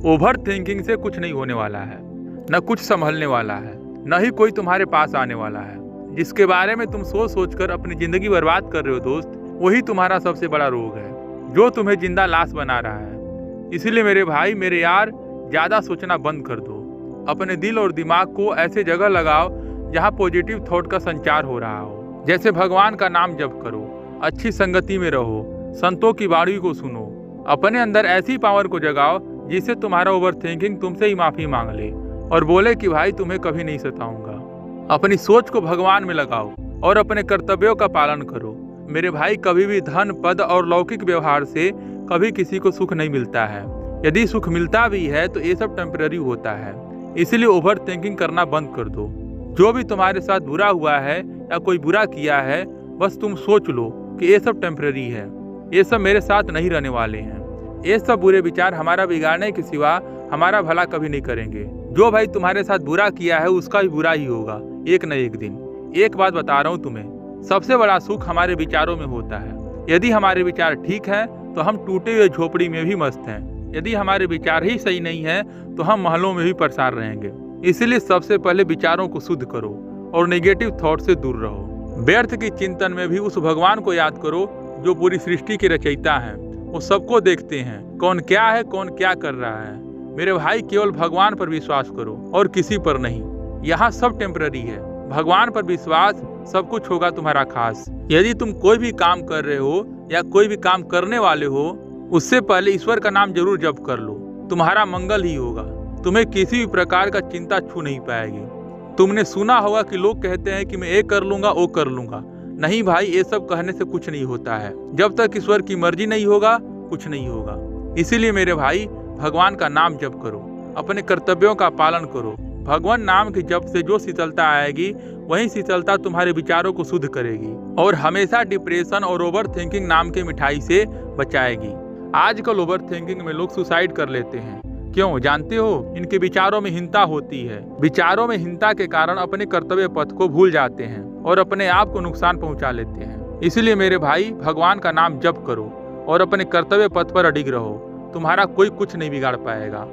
Over thinking से कुछ नहीं होने वाला है, न कुछ संभलने वाला है, न ही कोई तुम्हारे पास आने वाला है। जिसके बारे में तुम सोच सोच कर अपनी जिंदगी बर्बाद कर रहे हो दोस्त, वही तुम्हारा सबसे बड़ा रोग है, जो तुम्हें जिंदा लाश बना रहा है। इसीलिए मेरे भाई, मेरे यार, ज्यादा सोचना बंद कर दो। अपने दिल और दिमाग को ऐसे जगह लगाओ जहाँ पॉजिटिव थॉट का संचार हो रहा हो। जैसे भगवान का नाम जप करो, अच्छी संगति में रहो, संतों की वाणी को सुनो। अपने अंदर ऐसी पावर को जगाओ जिससे तुम्हारा ओवर थिंकिंग तुमसे ही माफी मांग ले और बोले कि भाई तुम्हें कभी नहीं सताऊंगा। अपनी सोच को भगवान में लगाओ और अपने कर्तव्यों का पालन करो। मेरे भाई, कभी भी धन, पद और लौकिक व्यवहार से कभी किसी को सुख नहीं मिलता है। यदि सुख मिलता भी है तो ये सब टेम्पररी होता है। इसलिए ओवर थिंकिंग करना बंद कर दो। जो भी तुम्हारे साथ बुरा हुआ है या कोई बुरा किया है, बस तुम सोच लो कि ये सब टेम्पररी है, ये सब मेरे साथ नहीं रहने वाले हैं। ये सब बुरे विचार हमारा बिगाड़ने के सिवा हमारा भला कभी नहीं करेंगे। जो भाई तुम्हारे साथ बुरा किया है उसका भी बुरा ही होगा एक न एक दिन। एक बात बता रहा हूँ तुम्हें, सबसे बड़ा सुख हमारे विचारों में होता है। यदि हमारे विचार ठीक हैं तो हम टूटे हुए झोपड़ी में भी मस्त हैं। यदि हमारे विचार ही सही नहीं है तो हम महलों में भी परेशान रहेंगे। इसलिए सबसे पहले विचारों को शुद्ध करो और नेगेटिव थॉट से दूर रहो। व्यर्थ की चिंतन में भी उस भगवान को याद करो जो पूरी सृष्टि के रचयिता हैं। वो सबको देखते हैं, कौन क्या है, कौन क्या कर रहा है। मेरे भाई, केवल भगवान पर विश्वास करो और किसी पर नहीं। यहाँ सब टेम्पररी है। भगवान पर विश्वास, सब कुछ होगा तुम्हारा खास। यदि तुम कोई भी काम कर रहे हो या कोई भी काम करने वाले हो, उससे पहले ईश्वर का नाम जरूर जप कर लो। तुम्हारा मंगल ही होगा। तुम्हें किसी भी प्रकार का चिंता छू नहीं पाएगी। तुमने सुना होगा कि लोग कहते हैं कि मैं ये कर लूंगा, वो कर लूंगा। नहीं भाई, ये सब कहने से कुछ नहीं होता है। जब तक ईश्वर की मर्जी नहीं होगा, कुछ नहीं होगा। इसीलिए मेरे भाई, भगवान का नाम जप करो, अपने कर्तव्यों का पालन करो। भगवान नाम के जप से जो शीतलता आएगी, वही शीतलता तुम्हारे विचारों को शुद्ध करेगी और हमेशा डिप्रेशन और ओवर थिंकिंग नाम की मिठाई से बचाएगी। आजकल ओवर थिंकिंग में लोग सुसाइड कर लेते हैं। क्यों जानते हो? इनके विचारों में हीनता होती है। विचारों में हीनता के कारण अपने कर्तव्य पथ को भूल जाते हैं और अपने आप को नुकसान पहुंचा लेते हैं। इसलिए मेरे भाई, भगवान का नाम जप करो और अपने कर्तव्य पथ पर अडिग रहो। तुम्हारा कोई कुछ नहीं बिगाड़ पाएगा।